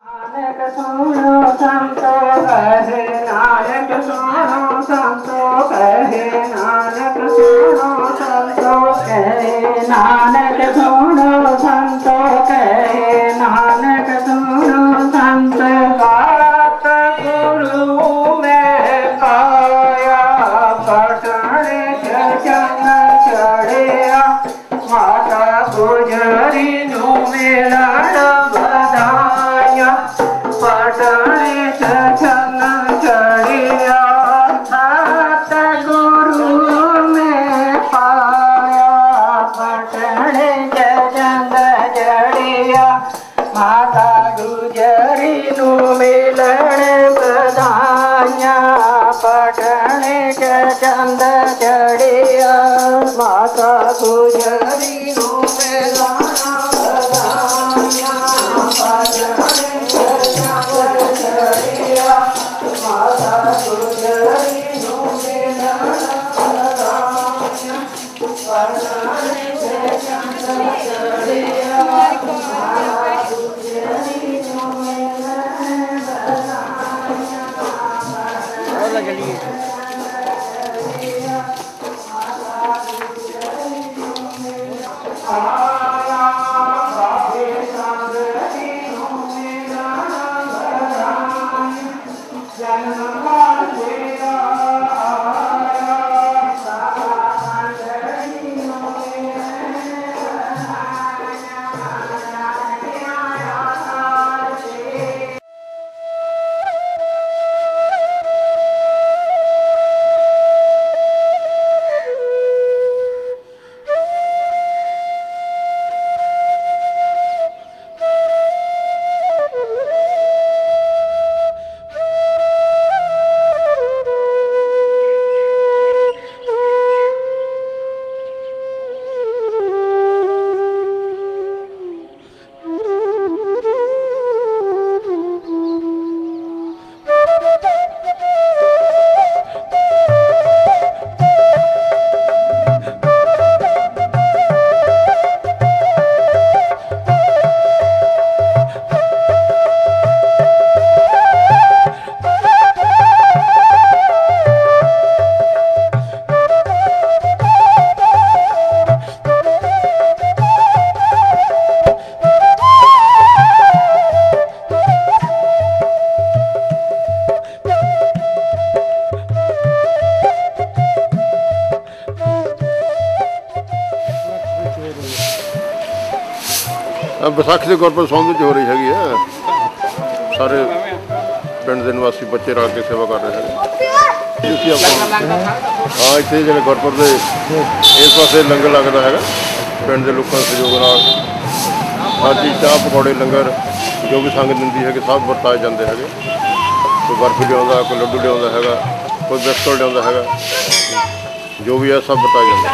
नानक सुनो संतो कहे, नानक सुनो संतो कहे, नानक सुनो संतो कहे, नानक सुनो संतो कहे, नानक सुनो संतो बात गुरु में पाया, पटने चरण चढ़िया, माता गुजरी नु मिलन बधाया, पटने चरण चढ़िया, सात गुरु में पाया, पटने चरण चढ़िया, माता गुजरी नु मिलन बधाया, पटने चरण चढ़िया, माता गुजरी नु मिलन बधाया, पटने चरण चढ़िया, माता गुजरी नु मिलन बधाया, पटने चरण चढ़िया, माता गुजरी नु मिलन ਵਿਸਾਖੀ ਦੇ ਗੁਰਪੁਰਬ ਸੰਬੰਧ ਵਿੱਚ ਹੋ ਰਹੀ ਹੈਗੀ ਹੈ। ਸਾਰੇ ਪਿੰਡ ਦੇ ਨਿਵਾਸੀ ਬੱਚੇ ਰਲ ਕੇ ਸੇਵਾ ਕਰ ਰਹੇ ਹੈਗੇ। ਹਾਂ ਇੱਥੇ ਜਿਹੜੇ ਗੁਰਪੁਰਬ ਦੇ ਇਸ ਪਾਸੇ ਲੰਗਰ ਲੱਗਦਾ ਹੈਗਾ ਪਿੰਡ ਦੇ ਲੋਕਾਂ ਦੇ ਸਹਿਯੋਗ ਨਾਲ। ਅੱਜ ਚਾਹ ਪਕੌੜੇ ਲੰਗਰ ਜੋ ਵੀ ਸੰਗਤ ਦਿੰਦੀ ਹੈਗੀ ਸਭ ਵਰਤਾਏ ਜਾਂਦੇ ਹੈਗੇ। ਕੋਈ ਬਰਫੀ ਲਿਆਉਂਦਾ, ਕੋਈ ਲੱਡੂ ਲਿਆਉਂਦਾ ਹੈਗਾ, ਕੋਈ ਬਿਸਕੁਟ ਲਿਆਉਂਦਾ ਹੈਗਾ, ਜੋ ਵੀ ਹੈ ਸਭ ਵਰਤਾਏ ਜਾਂਦੇ।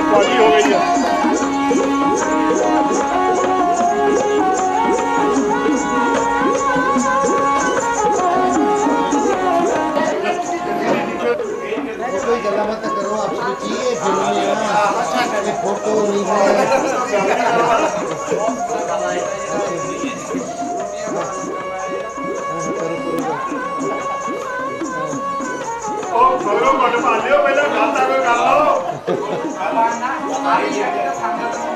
बाजी हो गई है। कोई गला मत करो, आप सोचिए फोटो नहीं मगरों पहले खाता कर लो।